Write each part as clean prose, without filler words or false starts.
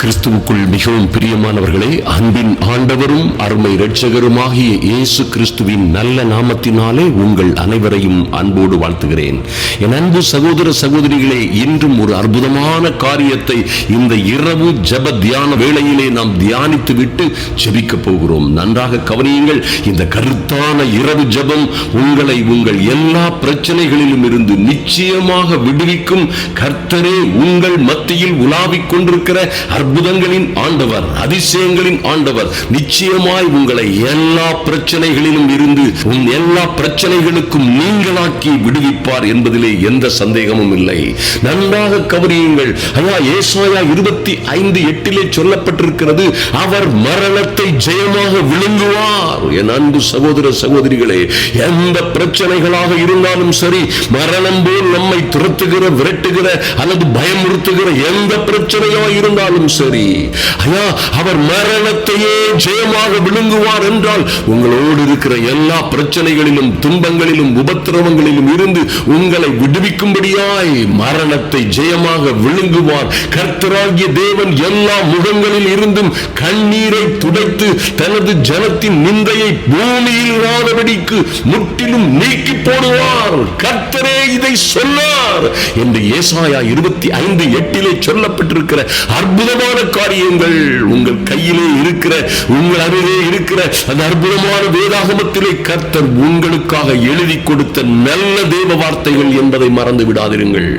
கிறிஸ்துவுக்குள் மிகவும் பிரியமானவர்களே, அன்பின் ஆண்டவரும் அருமை இரட்சகருமாகிய இயேசு கிறிஸ்துவின் நல்ல நாமத்தினாலே உங்கள் அனைவரையும் அன்போடு வாழ்த்துகிறேன். என் அன்பு சகோதர சகோதரிகளே, இன்றும் ஒரு அற்புதமான காரியத்தை இந்த இரவு ஜெப தியான வேளையிலே நாம் தியானித்து விட்டு ஜெபிக்க போகிறோம். நன்றாக கவனியுங்கள். இந்த கருத்தான இரவு ஜெபம் உங்களை உங்கள் எல்லா பிரச்சனைகளிலும் இருந்து நிச்சயமாக விடுவிக்கும். கர்த்தரே உங்கள் மத்தியில் உலாவிக் கொண்டிருக்கிற அற்புதங்களின் ஆண்டவர், அதிசயங்களின் ஆண்டவர் நிச்சயமாய் உங்களை எல்லா பிரச்சனைகளிலும் இருந்து எல்லா பிரச்சனைகளுக்கும் நீங்களாக்கி விடுவிப்பார் என்பதிலே எந்த சந்தேகமும் இல்லை. நன்றாக கவனியுங்கள். ஏசாயா 25:8 சொல்லப்பட்டிருக்கிறது, அவர் மரணத்தை ஜெயமாக விழுங்குவார். என் அன்பு சகோதர சகோதரிகளே, எந்த பிரச்சனைகளாக இருந்தாலும் சரி, மரணம் போல் நம்மை துரத்துகிற, விரட்டுகிற அல்லது பயமுறுத்துகிற எந்த பிரச்சனையா இருந்தாலும் சரி, அவர் மரணத்தையே ஜெயமாக விழுங்குவார் என்றால் உங்களோடு இருக்கிற எல்லா பிரச்சனைகளிலும், துன்பங்களிலும், உபத்திரவங்களிலும் இருந்து உங்களை விடுவிக்கும்படியாய் மரணத்தை ஜெயமாக விழுங்குவார். கர்த்தராகிய தேவன் எல்லா முகங்களில் இருந்தும் கண்ணீரை துடைத்து தனது ஜனத்தின் நிந்தையை பூமியில் இராதபடிக்கு முற்றிலும் நீக்கி போடுவார். கர்த்தரே இதை சொன்னார் என்று ஏசாயா 25:8 சொல்லப்பட்டிருக்கிற அற்புதமான காரியங்கள் உங்கள் கையிலே இருக்கிற, உங்கள் அருகே இருக்கிற அந்த அற்புதமான வேதாகமத்திலே கர்த்தர் உங்களுக்காக எழுதி கொடுத்த நல்ல தேவ வார்த்தைகள் என்பதை மறந்து விடாதிருங்கள்.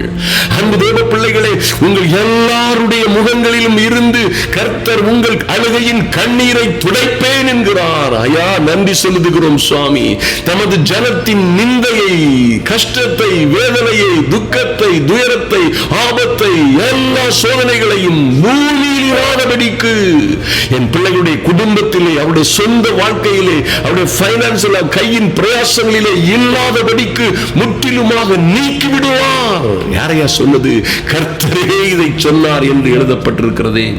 அன்பு தேவ பிள்ளைகளே, உங்கள் எல்லாருடைய முகங்களிலும் இருந்து கர்த்தர் உங்கள் அழுகையின் கண்ணீரை துடைப்பேன் என்கிறார். ஐயா, நன்றி செலுத்துகிறோம் சுவாமி. தமது ஜனத்தின் நிந்தையை, கஷ்டத்தை, வேதனையை, துக்கத்தை, துயரத்தை, ஆபத்தை, எல்லா சோதனைகளையும் பூமியில் இராதபடிக்கு என் பிள்ளைகளுடைய குடும்பத்திலே, அவருடைய சொந்த வாழ்க்கையிலே, அவருடைய பைனான்சியல் கையின் பிரயாசங்களிலே இல்லாதபடிக்கு முற்றிலுமாக நீக்கி விடுவார். யாரையா சொன்னது? கர்த்தரே இதை சொன்னார் என்று எழுதப்பட்டிருக்கிறதே.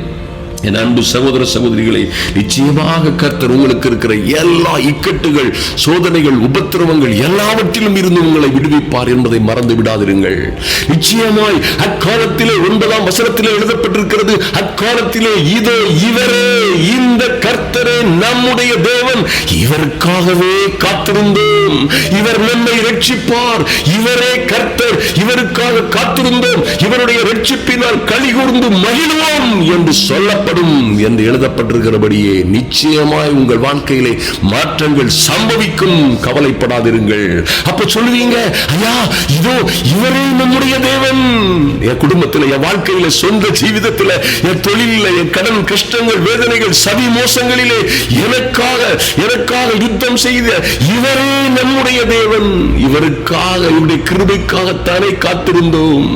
என் அன்பு சகோதர சகோதரிகளை, நிச்சயமாக கர்த்தர் உங்களுக்கு இருக்கிற எல்லா இக்கட்டுகள், சோதனைகள், உபத்திரவங்கள் எல்லாவற்றிலும் இருந்து உங்களை விடுவிப்பார் என்பதை மறந்து விடாதிருங்கள். நிச்சயமாய் அக்காலத்திலே 9ஆம் வசனத்திலே எழுதப்பட்டிருக்கிறது, அக்காலத்திலே இதோ இவரே, இந்த கர்த்தரே நம்முடைய தேவன், இவருக்காகவே காத்திருந்தோம், இவர் நம்மை ரட்சிப்பார், இவரே கர்த்தர், இவருக்காக காத்திருந்தோம், இவருடைய ரட்சிப்பினால் களிகூர்ந்து மகிழ்வோம் என்று சொல்லப்படும் என்று எழுதப்பட்டிருக்கிறபடியே நிச்சயமாய் உங்கள் வாழ்க்கையிலே மாற்றங்கள் சம்பவிக்கும். கவலைப்படாதிருங்கள். அப்ப சொல்லுவீங்க, ஐயா, இதோ இவரே நம்முடைய தேவன். என் குடும்பத்தில், என் வாழ்க்கையில, சொந்த ஜீவிதத்தில், என் தொழிலில், என் கடன் கஷ்டங்கள், வேதனைகள், சதி மோசங்களிலே எனக்காக யுத்தம் செய்த இவரே நம்முடைய தேவன், இவருக்காக, இவருடைய கிருபைக்காகத்தானே காத்திருந்தோம்,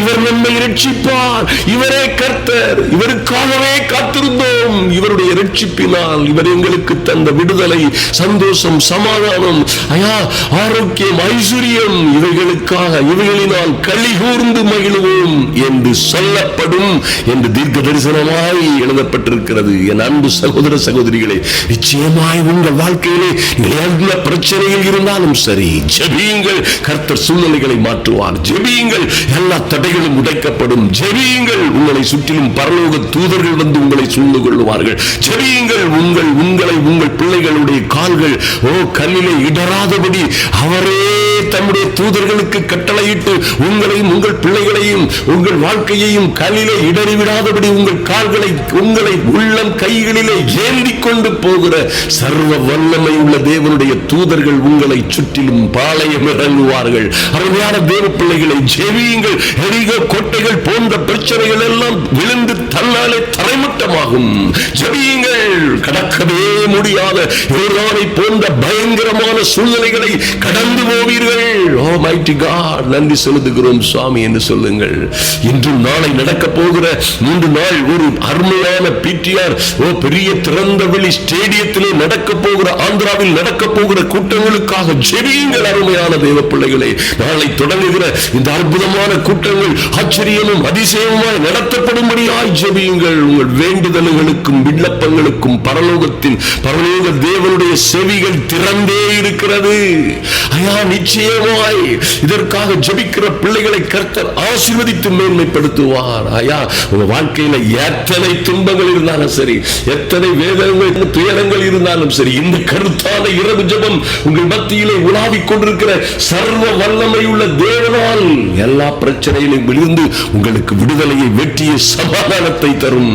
இவர் நம்மை ரட்சிப்பார், இவரே கர்த்தர், இவருக்காகவே காத்திருந்தோம், இவருடைய ரட்சிப்பினால் இவர் எங்களுக்கு தந்த விடுதலை, சந்தோஷம், சமாதானம், ஆரோக்கியம், ஐஸ்வர்யம், இவைகளுக்காக, இவைகளினால் களி கூர்ந்து மகிழ்வோம் என்று சொல்லப்படும் என்று தீர்க்க தரிசனமாய் எழுதப்பட்டிருக்கிறது. என் அன்பு சகோதர சகோதரிகளே, நிச்சயமாய் உங்கள் வாழ்க்கையிலே எந்த பிரச்சனையில் இருந்தாலும் சரி, ஜெபியுங்கள். கர்த்தர் சூழ்நிலைகளை மாற்றுவார். ஜெபியுங்கள், எல்லா தடைகளும் உடைக்கப்படும். ஜெபியுங்கள், உங்களை சுற்றிலும் பரலோக தூதர்கள் வந்து உங்களை சூழ்ந்து கொள்வார்கள். ஜெபியுங்கள், உங்கள் பிள்ளைகளுடைய கால்கள் கல்லிலே இடராதபடி அவரே தம்முடைய தூதர்களுக்கு கட்டளையிட்டு உங்களையும், உங்கள் பிள்ளைகளையும், உங்கள் வாழ்க்கையையும் கல்லிலே இடறிவிடாதபடி உங்கள் கால்களை, உங்களை உள்ளம் கைகளிலே ஏந்தி கொண்டு போகிற சர்வ வல்லமை உள்ள தேவனுடைய தூதர்கள் உங்களை சுற்றிலும் பாளையம் இறங்குவார்கள். அருமையான தேவ பிள்ளைகளை, ஜெபியுங்கள். எரிகோ கோட்டைகள் போன்ற பிரச்சனைகள் எல்லாம் விழுந்து தன்னாலே தரைமட்டமாகும். ஜெபியுங்கள். கடக்கவே முடியாத யோர்தானை போன்ற பயங்கரமான சூழ்நிலைகளை கடந்து போவீர்கள். ஓ மைட்டி காட், நன்றி செலுத்துகிறோம் சுவாமி என்று சொல்லுங்கள். இன்றும் நாளை நடக்க போகிற 3 நாள் ஒரு அருமையான பிடிஆர் பெரிய திறந்த வெளி ஸ்டேடியத்திலே நடக்க போகிற, ஆந்திராவில் நடக்க போகிற கூட்டங்களுக்காக ஜெபியுங்கள். அருமையான தேவ பிள்ளைகளே, நாளை தொடங்குகிற இந்த அற்புதமான கூட்டங்கள் ஆச்சரியமும் அதிசயமாய் நடத்தப்படும்படியாய் ஜெபியுங்கள். உங்கள் வேண்டுதல்களுக்கும் விண்ணப்பங்களுக்கும் பரலோக தேவனுடைய செவிகள் திறந்தே இருக்கிறது. ஐயா, நிச்சயமாய் இதற்காக ஜெபிக்கிற பிள்ளைகளை கர்த்தர் ஆசீர்வதித்து மேன்மைப்படுத்துவார். ஐயா, உங்க வாழ்க்கையில எத்தனை துன்பங்கள் இருந்தாலும் சரி, எத்தனை வேதனைகள் துயரங்கள் இருந்தாலும் சரி, இந்த கருத்தான இரவு ஜெபம் உங்கள் மத்தியிலே உலாவிக் கொண்டிருக்கிற சர்வ வல்லமை உள்ள தேவனால் எல்லா பிரச்சனையிலும் விழுந்து உங்களுக்கு விடுதலையை, வெற்றியை, சமாதானத்தை தரும்.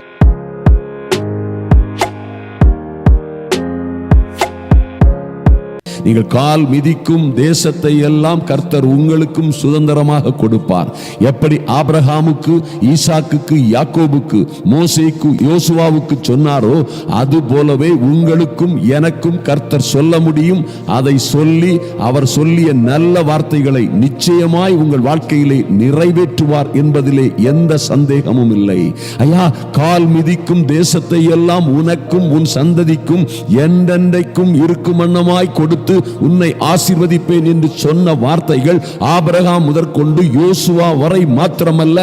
நீங்கள் கால் மிதிக்கும் தேசத்தை எல்லாம் கர்த்தர் உங்களுக்கும் சுதந்திரமாக கொடுப்பார். எப்படி ஆபிரகாமுக்கு, ஈசாக்குக்கு, யாக்கோபுக்கு, மோசேக்கு, யோசுவாவுக்கு சொன்னாரோ அது போலவே உங்களுக்கும் எனக்கும் கர்த்தர் சொல்ல முடியும். அதை சொல்லி அவர் சொல்லிய நல்ல வார்த்தைகளை நிச்சயமாய் உங்கள் வாழ்க்கையிலே நிறைவேற்றுவார் என்பதிலே எந்த சந்தேகமும் இல்லை. ஐயா, கால் மிதிக்கும் தேசத்தை எல்லாம் உனக்கும் உன் சந்ததிக்கும் என்றென்றைக்கும் இருக்கும் வண்ணமாய் கொடுத்து உன்னை ஆசீர்வதிப்பேன் என்று சொன்ன வார்த்தைகள் ஆபிரகாம் முதற்கொண்டு யோசுவா வரை மாத்திரமல்ல,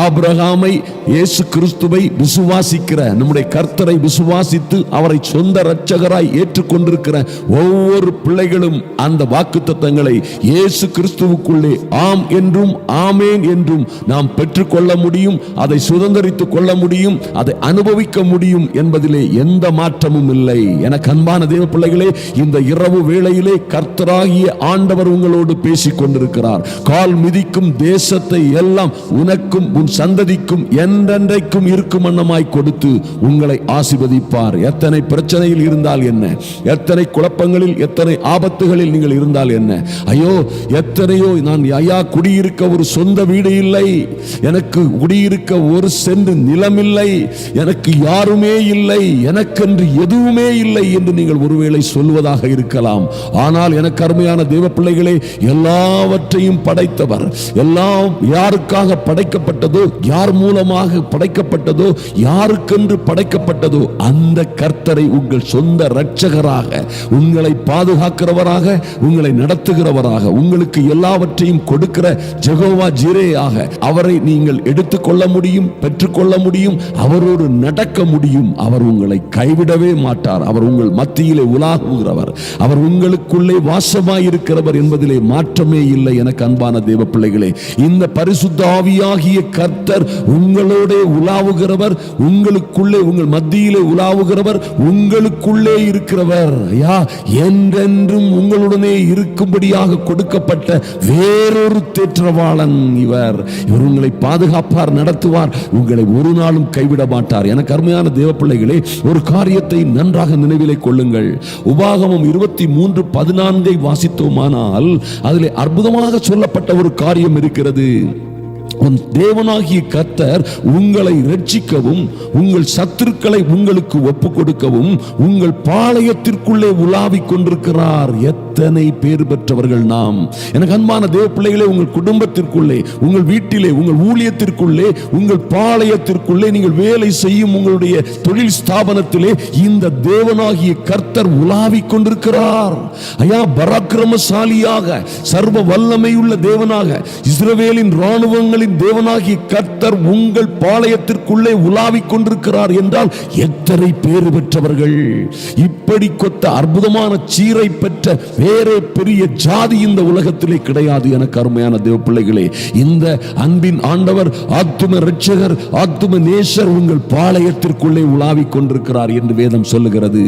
ஆபிரகாமை, இயேசு கிறிஸ்துவை விசுவாசிக்கிற நம்முடைய கர்த்தரை விசுவாசித்து அவரை சொந்த இரட்சகராய் ஏற்றுக்கொண்டிருக்கிற ஒவ்வொரு பிள்ளைகளும் அந்த வாக்குத்தத்தங்களை இயேசு கிறிஸ்துவுக்குள்ளே ஆம் என்றும் ஆமேன் என்றும் நாம் பெற்றுக்கொள்ள முடியும். அதை சுதந்திரித்துக் கொள்ள முடியும், அதை அனுபவிக்க முடியும் என்பதிலே எந்த மாற்றமும் இல்லை. எனக்கு அன்பான தேவ பிள்ளைகளே, இந்த இரவு வேளையிலே கர்த்தராகிய ஆண்டவர் உங்களோடு பேசிக் கொண்டிருக்கிறார். கால் மிதிக்கும் தேசத்தை எல்லாம் உனக்கும் உன் சந்ததிக்கும் என்றென்றைக்கும் இருக்கும் வண்ணமாய் கொடுத்து உங்களை ஆசீர்வதிப்பார். எத்தனை பிரச்சனையில் இருந்தால் என்ன, எத்தனை குழப்பங்களில், எத்தனை ஆபத்துகளில் நீங்கள் இருந்தால் என்ன, ஐயோ எத்தனையோ நான் ஐயா குடியிருக்க ஒரு சொந்த வீடு இல்லை, எனக்கு குடியிருக்க ஒரு சென்ட் நிலம் இல்லை, எனக்கு யாருமே இல்லை, எனக்கென்று எதுவுமே இல்லை என்று நீங்கள் ஒருவேளை சொல்வதாக இருக்கலாம். ஆனால் எனக்கு அருமையான தேவ பிள்ளைகளே, எல்லாவற்றையும் படைத்தவர், எல்லாம் யாருக்காக படைக்கப்பட்டதோ, யார் மூலமாக படைக்கப்பட்டதோ, யாருக்கென்று படைக்கப்பட்டதோ அந்த கர்த்தரை உங்கள் சொந்த இரட்சகராக, உங்களை பாதுகாக்கிறவராக, உங்களை நடத்துகிறவராக, உங்களுக்கு எல்லாவற்றையும் கொடுக்கிற ஜெகோவா ஜீரேயாக அவரை நீங்கள் எடுத்துக்கொள்ள முடியும், பெற்றுக்கொள்ள முடியும், அவரோடு நடக்க முடியும். அவர் உங்களை கைவிடவே மாட்டார். அவர் உங்கள் மத்தியிலே உலாவுகிறவர், அவர் உங்களுக்குள்ளே வாசமாயிருக்கிறவர் என்பதிலே மாற்றமே இல்லை. எனக்கு அன்பான தேவ பிள்ளைகளே, இந்த பரிசுத்த ஆவியாகிய கர்த்தர் உங்களோட உலாவுகிறவர், உங்களுக்குள்ளே, உங்கள் மத்தியிலே உலாவுகிறவர், உங்களுக்குள்ளே இருக்கிறவர். ஐயா, என்றென்றும் உங்களுடனே இருக்கும்படியாக கொடுக்கப்பட்ட வேறொரு தேற்றவாளன் இவர். இவர் உங்களை பாதுகாப்பார், நடத்துவார், உங்களை ஒரு நாளும் கைவிட மாட்டார். எனக்கு அருமையான தேவ பிள்ளைகளே, ஒரு காரியத்தை நன்றாக நினைவிலே கொள்ளுங்கள். உபாகமம் 23:14 வாசித்தோமானால் அதிலே அற்புதமாக சொல்லப்பட்ட ஒரு காரியம் இருக்கிறது. உன் தேவனாகிய கர்த்தர் உங்களை ரட்சிக்கவும், உங்கள் சத்துருக்களை உங்களுக்கு ஒப்பு கொடுக்கவும் உங்கள் பாளையத்திற்குள்ளே உலாவிக் கொண்டிருக்கிறார். எத்தனை பேர் பெற்றவர்கள் நாம்! எனக்கு அன்பான தேவ பிள்ளைகளே, உங்கள் குடும்பத்திற்குள்ளே, உங்கள் வீட்டிலே, உங்கள் ஊழியத்திற்குள்ளே, உங்கள் பாளையத்திற்குள்ளே, நீங்கள் வேலை செய்யும் உங்களுடைய தொழில் ஸ்தாபனத்திலே இந்த தேவனாகிய கர்த்தர் உலாவிக் கொண்டிருக்கிறார். ஐயா, பராக்கிரமசாலியாக, சர்வ வல்லமையுள்ள தேவனாக, இஸ்ரவேலின் ராணுவங்களின் தேவனாகிய கர்த்தர் உங்கள் பாளையத்திற்குள்ளே உலாவிக் கொண்டிருக்கிறார் என்றால் எத்தனை பேறு பெற்றவர்கள்! இப்படி கொத்த அற்புதமான சீரை பெற்ற வேற பெரிய ஜாதி இந்த உலகத்திலே கிடையாது. எனக்கு அருமையான தேவ பிள்ளைகளே, இந்த அன்பின் ஆண்டவர், ஆத்தும இரட்சகர், ஆத்தும நேசர் உங்கள் பாளையத்திற்குள்ளே உலாவிக் கொண்டிருக்கிறார் என்று வேதம் சொல்லுகிறது.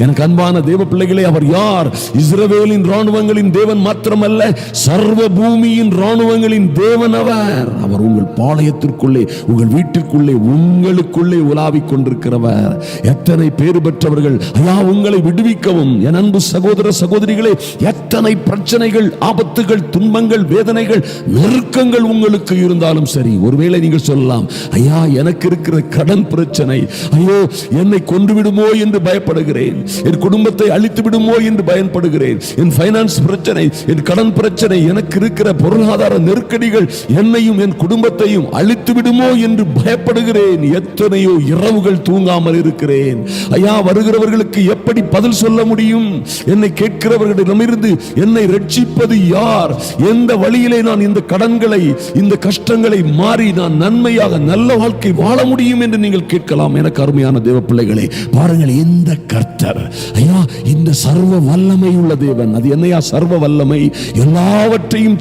எனக்கு அன்பான தேவ பிள்ளைகளே, அவர் யார்? இஸ்ரவேலின் ராணுவங்களின் தேவன் மாத்திரமல்ல, சர்வ பூமியின் ராணுவங்களின் தேவன் அவர். அவர் உங்கள் பாளையத்திற்குள்ளே, உங்கள் வீட்டிற்குள்ளே, உங்களுக்குள்ளே உலாவிக் கொண்டிருக்கிறவர். எத்தனை பேறு பெற்றவர்கள்! ஐயா, உங்களை விடுவிக்கவும் என் அன்பு சகோதர சகோதரிகளே, எத்தனை பிரச்சனைகள், ஆபத்துகள், துன்பங்கள், வேதனைகள், நெருக்கங்கள் உங்களுக்கு இருந்தாலும் சரி, ஒருவேளை நீங்கள் சொல்லலாம், ஐயா எனக்கு இருக்கிற கடன் பிரச்சனை, ஐயோ என்னை கொண்டு விடுமோ என்று பயப்படுகிறேன், என் குடும்பத்தை அழித்து விடுமோ என்று பயப்படுகிறேன், என் பைனான்ஸ் பிரச்சனை, என் கடன் பிரச்சனை, எனக்கு இருக்கிற பொருளாதார நெருக்கடிகள் என்னையும் என் குடும்பத்தையும் அழித்து விடுமோ என்று பயப்படுகிறேன். எத்தனையோ இரவுகள் தூங்காமல் இருக்கிறேன். ஐயா, வருகிறவர்களுக்கு எப்படி பதில் சொல்ல முடியும்? என்னை கேட்கிறவர்களிடம் புறமிருந்து என்னை ரட்சிப்பது யார்? எந்த வழியிலே நான் இந்த கடன்களை, இந்த கஷ்டங்களை மாறி நான் நன்மையாக நல்ல வாழ்க்கை வாழ முடியும் என்று நீங்கள் கேட்கலாம். எனக்கு அருமையான தேவ பிள்ளைகளே, பாருங்கள், இந்த கர்த்தர், ஐயா, இந்த சர்வ வல்லமை உள்ள தேவன். அது என்னையா சர்வ வல்லமை? எல்லாவற்றையும்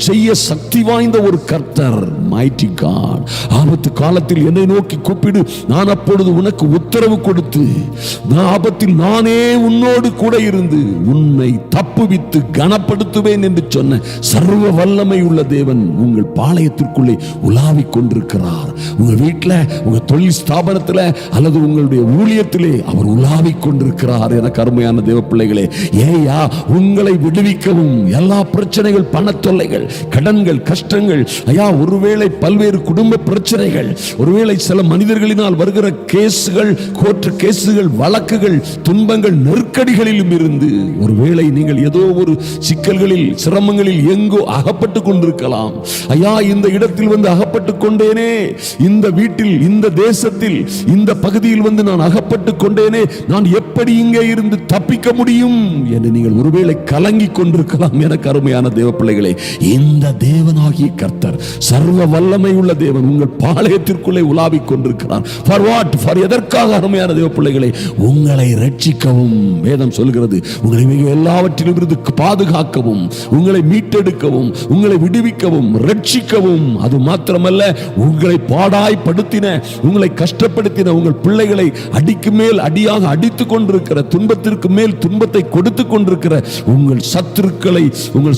செய்ய சக்தி வாய்ந்த ஒரு கர்த்தர், மைட்டி காட். ஆபத்து காலத்தில் என்னை நோக்கி கூப்பிடு, நான் அப்பொழுது உனக்கு உத்தரவு கொடுத்து ஆபத்தில் நானே உன்னோடு கூட இருந்து உன்னை தப்புவித்து கனப்படுத்துவேன் என்று சொன்ன சர்வ வல்லமை உள்ள தேவன் உங்கள் பாளையத்திற்குள்ளே உலாவிக் கொண்டிருக்கிறார். உங்கள் வீட்டில், உங்க தொழில் ஸ்தாபனத்தில் அல்லது உங்களுடைய ஊழியத்திலே அவர் உலாவிக் கொண்டிருக்கிறார். எனக்கு அருமையான தேவ பிள்ளைகளே, ஏயா உங்களை விடுவிக்கவும் எல்லா பிரச்சனைகள், பண தொல்லைகள், கடன்கள், கஷ்டங்கள், ஐயா ஒருவேளை பல்வேறு குடும்ப பிரச்சனைகள், ஒருவேளை சில மனிதர்களினால் வருகிற கேசுகள், கோர்ட் கேசுகள், வழக்குகள், துன்பங்கள், நெருக்கடிகளிலும் இருந்து ஒருவேளை நீங்கள் ஏதோ ஒரு சிக்கல்களில், சிரமங்களில் எங்கோ அகப்பட்டு கொண்டிருக்கலாம். ஐயா, இந்த இடத்தில் வந்து அகப்பட்டு கொண்டேனே, இந்த வீட்டில், இந்த தேசத்தில், இந்த பகுதியில் வந்து நான் அகப்பட்டு கொண்டேனே, நான் எப்படி இங்கே இருந்து தப்பிக்க முடியும் என்று நீங்கள் ஒருவேளை கலங்கி கொண்டிருக்கலாம். எனக்கு அருமையான தேவ பிள்ளைகளே, இந்த தேவனாகிய கர்த்தர், சர்வ வல்லமை உள்ள தேவன் உங்கள் பாளையத்திற்குள்ளே உலாவிக் கொண்டிருக்கிறார். For what? For எதற்காக? அருமையான தேவ பிள்ளைகளே, உங்களை ரட்சிக்கவும். வேதம் சொல்கிறது, உங்களை எல்லாவற்றிலும் இருந்து பாதுகாக்கவும், உங்களை மீட்டெடுக்கவும், உங்களை விடுவிக்கவும், ரட்சிக்கவும். அது மாத்திரமல்ல, உங்களை பாடாய்படுத்தின, உங்களை கஷ்டப்படுத்தின உங்கள் பிள்ளைகளை அடிக்கு மேல் அடியாக அடித்துக் கொண்டிருக்கிற, துன்பத்திற்கு மேல் துன்பத்தை கொடுத்து கொண்டிருக்கிற உங்கள்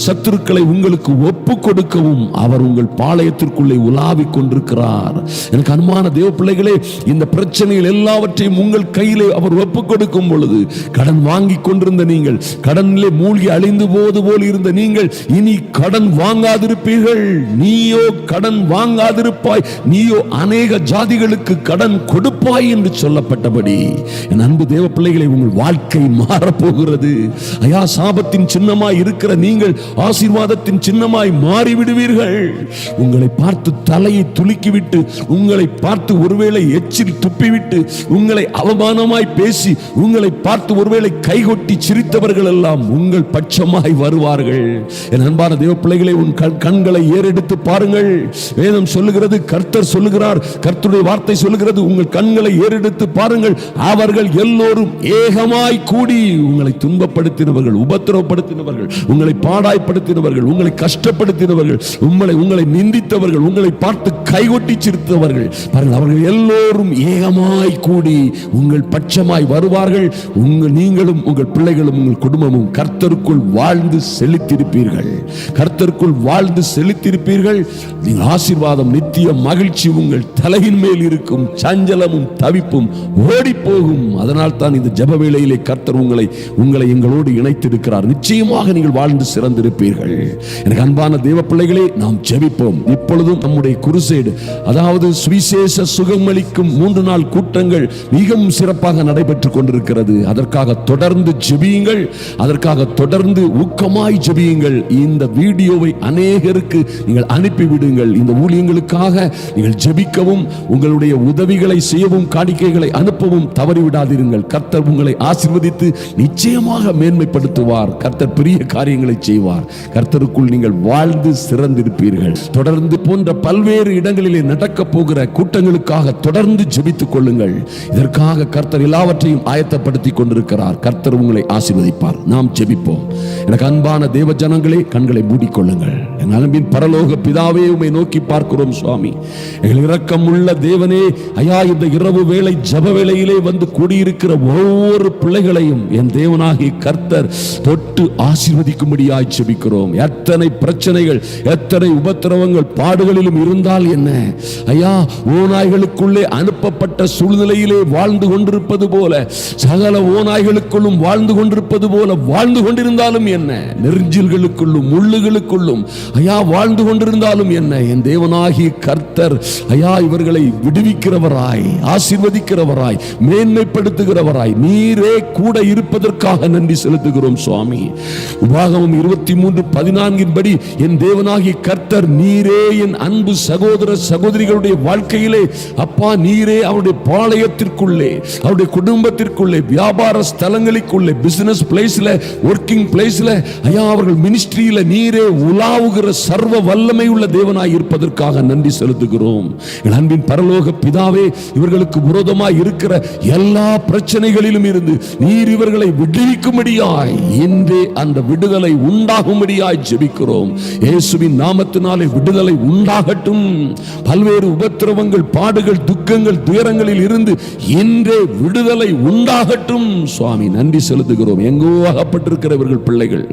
சத்துருக்களை உங்களுக்கு ஒப்பு கொடுக்கவும் அவர் உங்கள் பாளையத்திற்குள்ளே உலாவிக் கொண்டிருக்கிறார். எனக்கு அன்பான தேவ பிள்ளைகளே, இந்த பிரச்சனைகள் எல்லாவற்றையும் உங்கள் கையிலே அவர் ஒப்புக் கொடுக்கும் பொழுது, கடன் வாங்கி கொண்டிருந்த நீங்கள், கடனிலே மூழ்கி அழிந்து போது போல் இருந்த நீங்கள், இனி கடன் வாங்காதிருப்பீர்கள். நீயோ கடன் வாங்காதிருப்பாய், நீயோ அநேக ஜாதிகளுக்கு கடன் கொடுப்பாய் என்று சொல்லப்பட்டபடி, என் அன்பு தேவ பிள்ளைகளை, உங்கள் வாழ்க்கை மாறப்போகிறது. ஐயா, சாபத்தின் சின்னமாய் இருக்கிற நீங்கள் ஆசீர்வாதத்தின் சின்னமாய் மாறிவிடுவீர்கள். உங்களை பார்த்து தலையை துலுக்கிவிட்டு, உங்களை பார்த்து ஒருவேளை எச்சில் துப்பிவிட்டு, உங்களை அவமானமாய் பேசி, உங்களை பார்த்து ஒருவேளை கைகொட்டி சிரித்தவர்கள் எல்லாம் உங்கள் பட்சமாய் வருவார்கள். என் அன்பான தேவ பிள்ளைகளை, உன் கண்களை ஏறெடுத்து பாருங்கள். வேதம் சொல்லுகிறது, கர்த்தர் சொல்லுகிறார், கர்த்தருடைய வார்த்தை சொல்லுகிறது, உங்கள் கண்களை ஏறெடுத்து பாருங்கள். அவர்கள் எல்லோரும் ஏகமாய் கூடி உங்களை துன்பப்படுத்தினவர்கள், உபத்திரவப்படுத்தினவர்கள், உங்களை பாடாய்படுத்தினவர்கள், உங்களை கஷ்டப்படுத்தினவர்கள், உங்களை நிந்தித்தவர்கள், உங்களை பார்த்து கைகொட்டி சிரித்தவர்கள், பாருங்கள், அவர்கள் எல்லோரும் ஏகமாய் கூடி உங்கள் பட்சமாய் வருவார்கள். நீங்களும் உங்கள் பிள்ளைகளும் உங்கள் குடும்பமும் கர்த்தருக்குள் வாழ்ந்து செழித்திருப்பீர்கள். கர்த்தருக்குள் வாழ்ந்து செழித்திருப்பீர்கள். நீங்கள் ஆசீர்வாதம், நித்திய மகிழ்ச்சி உங்கள் தலையின் மேல் இருக்கும். சஞ்சலமும் தவிப்பும் ஓடி போகும். அதனால் தான் இந்த ஜெப வேளையிலே கர்த்தர் உங்களை எங்களோடு இணைத்திருக்கிறார். நிச்சயமாக நீங்கள் வாழ்ந்து சிறந்திருப்பீர்கள். எனக்கு அன்பான தேவ பிள்ளைகளே, நாம் ஜெபிப்போம். இப்பொழுதும் நம்முடைய குருசேடு, அதாவது சுவிசேஷ சுகமளிக்கும் 3 நாள் கூட்டங்கள் மிகவும் சிறப்பாக நடைபெற்றுக் கொண்டிருக்கிறது. அதற்காக தொடர்ந்து ஜெபியுங்கள். அதற்காக தொடர்ந்து ஊக்கமாய் ஜெபியுங்கள். இந்த வீடியோவை அநேகருக்கு நீங்கள் அனுப்பிவிடுங்கள். இந்த ஊழியங்களுக்காக நீங்கள் ஜெபிக்கவும், உங்களுடைய உதவிகளை செய்யவும், காணிக்கைகளை அனுப்பவும் தவறிவிடாதீர்கள். கர்த்தர் உங்களை ஆசீர்வதித்து நிச்சயமாக மேன்மைப்படுத்துவார். கர்த்தர் பெரிய காரியங்களை செய்வார். கர்த்தருக்குள் நீங்கள் வாழ்ந்து சிறந்திருப்பீர்கள். தொடர்ந்து போன்ற பல்வேறு இடங்களிலே நடக்க போகிற கூட்டங்களுக்காக தொடர்ந்து ஜெபித்துக் கொள்ளுங்கள். இதற்காக கர்த்தர் எல்லாவற்றையும் ஆயத்தப்படுத்திக் கொண்டிருக்கிறார். கர்த்தர் உங்களை ஆசீர்வதிப்பார். நாம் ஜெபிப்போம். எனக்கு அன்பான தேவ ஜனங்களே, கண்களை மூடிக்கொள்ளுங்கள். என் அன்பின் பரலோக பிதாவே, உம்மை நோக்கி பார்க்கிறோம் சுவாமி. எங்கள் இரக்கம் உள்ள தேவனே, ஐயா, இந்த இரவு வேளை ஜெப வேளையிலே வந்து கூடியிருக்கிற ஒவ்வொரு பிள்ளைகளையும் என் தேவனாகிய கர்த்தர் தொட்டு ஆசீர்வதிக்கும்படியாய் ஜெபிக்கிறோம். எத்தனை பிரச்சனைகள், எத்தனை உபத்திரவங்கள், பாடுகளிலும் இருந்தால் என்ன, ஐயா, ஓநாய்களுக்குள்ளே அனுப்பப்பட்ட சூழ்நிலையிலே வாழ்ந்து கொண்டிருப்பது போல, சகல ஓநாய்களுக்குள்ளும் வாழ்ந்து கொண்டிருப்பது போல வாழ்ந்து கொண்டிருந்தாலும் என்ன, நெருஞ்சில்களுக்குள்ளும் முள்ளுகளுக்குள்ளும் ஐயா வாழ்ந்து கொண்டிருந்தாலும் என்ன, என் தேவனாகிய கர்த்தர் ஐயா இவர்களை விடுவிக்கிறவராய், ஆசீர்வதிக்கிறவராய், மேன்மைப்படுத்துகிறவராய் நீரே கூட இருப்பதற்காக நன்றி செலுத்துகிறோம் சுவாமி. உபாகமம் 23:14 படி என் தேவனாகிய கர்த்தர் நீரே என் அன்பு சகோதர சகோதரிகளுடைய வாழ்க்கையிலே அப்பா, நீரே அவருடைய பாளையத்திற்குள்ளே, அவருடைய குடும்பத்திற்குள்ளே, வியாபார ஸ்தலங்களுக்குள்ளே, பிசினஸ் பிளேஸ்ல, ஒர்க்கிங் பிளேஸ்ல, ஐயா அவர்கள் மினிஸ்ட்ரியில நீரே உலாவுகிற சர்வ வல்லமை உள்ள தேவனாய் இருப்பதற்காக நன்றி செலுத்துகிறோம். என் அன்பின் பரலோக பிதாவே, இவர்களுக்கு விரோதமாய் இருக்கிற எல்லா பிரச்சனைகளிலும் இருந்து நீர் இவர்களை விடுவிக்கும்படியாய் இன்றே அந்த விடுதலை உண்டாகும்படியாய் ஜெபிக்கிறோம். இயேசுவின் நாமத்தினாலே விடுதலை உண்டாகட்டும். பல்வேறு உபத்திரவங்கள், பாடுகள், துக்கங்கள், துயரங்களில் இருந்து இன்றே விடுதலை உண்டாகட்டும். சுவாமி நன்றி செலுத்துகிறோம். எங்கோ அகப்பட்டிருக்கிறவர்கள் பிள்ளைகள்,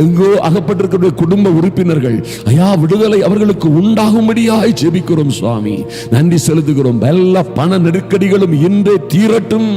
எங்கோ அகப்பட்டிருக்கிற குடும்ப உறுப்பினர்கள், ஐயா விடுதலை அவர்களுக்கு உண்டாகும்படியாய் ஜெபிக்கிறோம். சுவாமி நன்றி செலுத்துகிறோம். எல்லா பண நெருக்கடிகளும் இன்றே தீரட்டும்.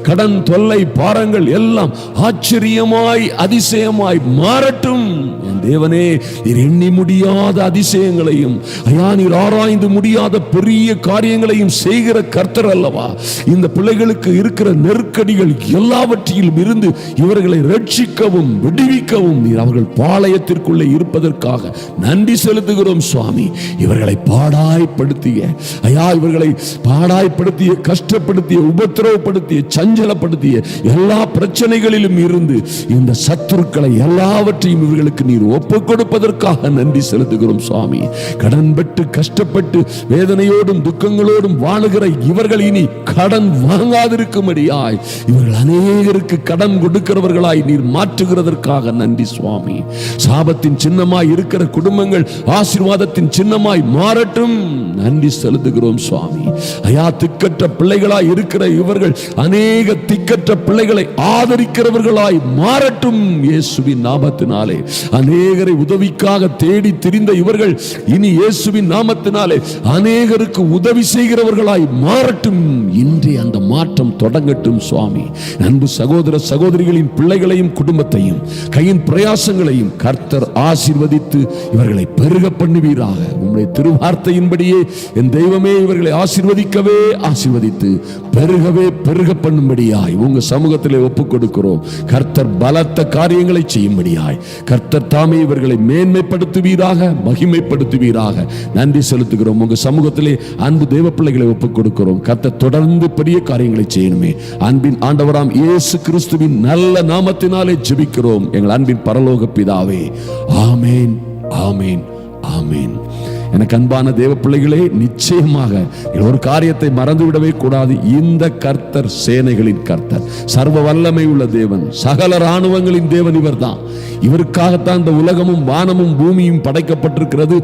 கடன் தொல்லை, பாரங்கள் எல்லாம் ஆச்சரியமாய் அதிசயமாய் மாறட்டும். என் தேவனே, நீர் எண்ணி முடியாத அதிசயங்களையும், ஐயா நீர் ஆராய்ந்து முடியாத பெரிய காரியங்களையும் செய்கிற கர்த்தர் அல்லவா. இந்த பிள்ளைகளுக்கு இருக்கிற நெருக்கடிகள் எல்லாவற்றிலும் இருந்து இவர்களை ரட்சிக்கவும் விடுவிக்கவும் நீர் அவர்கள் பாளையத்திற்குள்ளே இருப்பதற்காக நன்றி செலுத்துகிறோம். சுவாமி இவர்களை பாடாய்ப்படுத்திய, ஐயா இவர்களை பாடாய்ப்படுத்திய, கஷ்டப்படுத்திய, உபத்திரவப்படுத்திய, சஞ்சலப்படுத்திய எல்லா பிரச்சனைகளிலும் இருந்து இந்த சத்துருக்களை எல்லாவற்றையும் இவர்களுக்கு நீர் ஒப்புக் கொடுப்பதற்காக நன்றி செலுத்துகிறோம். சுவாமி கடன் பெற்று கஷ்டப்பட்டு வேதனையோடும் துக்கங்களோடும் வாழுகிற இவர்கள் இனி கடன் வாங்காதிருக்கும்படியாய் இவர்கள் அநேகருக்கு கடன் கொடுக்கிறவர்களாய் நீர் மாற்றுகிறதற்காக நன்றி. சுவாமி சாபத்தின் சின்னமாய் இருக்கிற குடும்பங்கள் ஆசீர்வாதத்தின் சின்னமாய் மாறட்டும். நன்றி செலுத்துகிறோம். சுவாமி ஐயா திக்கற்ற பிள்ளைகளாய் இருக்கிற இவர்கள் அநேக திக்கற்ற பிள்ளைகளை ஆதரிக்கிறவர்களாய் மாறட்டும். இயேசுவின் நாமத்தினாலே அநேகரை உதவிக்காக தேடி திரிந்த இவர்கள் இனி இயேசுவின் நாமத்தினாலே அநேகருக்கு உதவி செய்கிறவர்களாய் மாறட்டும். இன்றே அந்த மாற்றம் தொடங்கட்டும். சுவாமி அன்பு சகோதர சகோதரிகளின் பிள்ளைகளையும் குடும்பத்தையும் கையின் பிரயாசங்களையும் கர்த்தர் ஆசீர்வதித்து இவர்களை பெருக பண்ணுவீராக. உம்முடைய திருவார்த்தையின்படியே என் தெய்வமே இவர்களை ஆசீர்வதிக்கவே ஆசீர்வதித்து பெருகவே பெருக பண்ணும்படியாய் உங்க சமூகத்திலே ஒப்புக் கொடுக்கிறோம். கர்த்தர் பலத்த காரியங்களை செய்யும்படியாய் கர்த்தர் தாமே இவர்களை மேன்மைப்படுத்துவீராக, மகிமைப்படுத்துவீராக. நன்றி செலுத்துகிறோம். உங்க சமூகத்திலே அன்பு தேவ பிள்ளைகளை ஒப்புக் கொடுக்கிறோம். கர்த்தர் தொடர்ந்து பெரிய காரியங்களை செய்யணுமே. அன்பின் ஆண்டவராம் இயேசு கிறிஸ்துவின் நல்ல நாமத்தினாலே ஜெபிக்கிறோம் எங்கள் அன்பின் பரலோக பிதாவே. ஆமேன், ஆமேன், ஆமேன். எனக்கு அன்பான தேவ பிள்ளைகளே, நிச்சயமாக ஒரு காரியத்தை மறந்துவிடவே கூடாது. இந்த கர்த்தர் சேனைகளின் கர்த்தர், சர்வ வல்லமை உள்ள தேவன், சகல இராணுவங்களின் தேவன் இவர் தான். இவருக்காகத்தான் இந்த உலகமும் வானமும் பூமியும் படைக்கப்பட்டிருக்கிறது.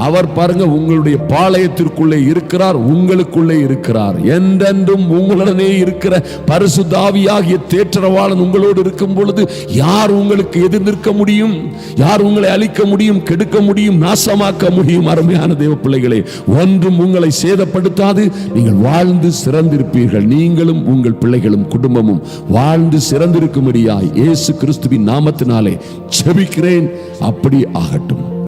அவர் பாருங்க உங்களுடைய பாளையத்திற்குள்ளே இருக்கிறார், உங்களுக்குள்ளே இருக்கிறார். என்றென்றும் உங்களுடனே இருக்கிற பரிசுத்த ஆவியாகிய தேற்றரவாளன் உங்களோடு இருக்கும் பொழுது யார் உங்களுக்கு எதிர் நிற்க முடியும்? யார் உங்களை அழிக்க முடியும், கெடுக்க முடியும், நாசமாக்க முடியும்? அருமையான தேவ பிள்ளைகளே, ஒன்றும் உங்களை சேதப்படுத்தாது. நீங்கள் வாழ்ந்து சிறந்திருப்பீர்கள். நீங்களும் உங்கள் பிள்ளைகளும் குடும்பமும் வாழ்ந்து சிறந்திருக்கும்படியாய் இயேசு கிறிஸ்துவின் நாமத்தினாலே ஜெபிக்கிறேன். அப்படி ஆகட்டும்.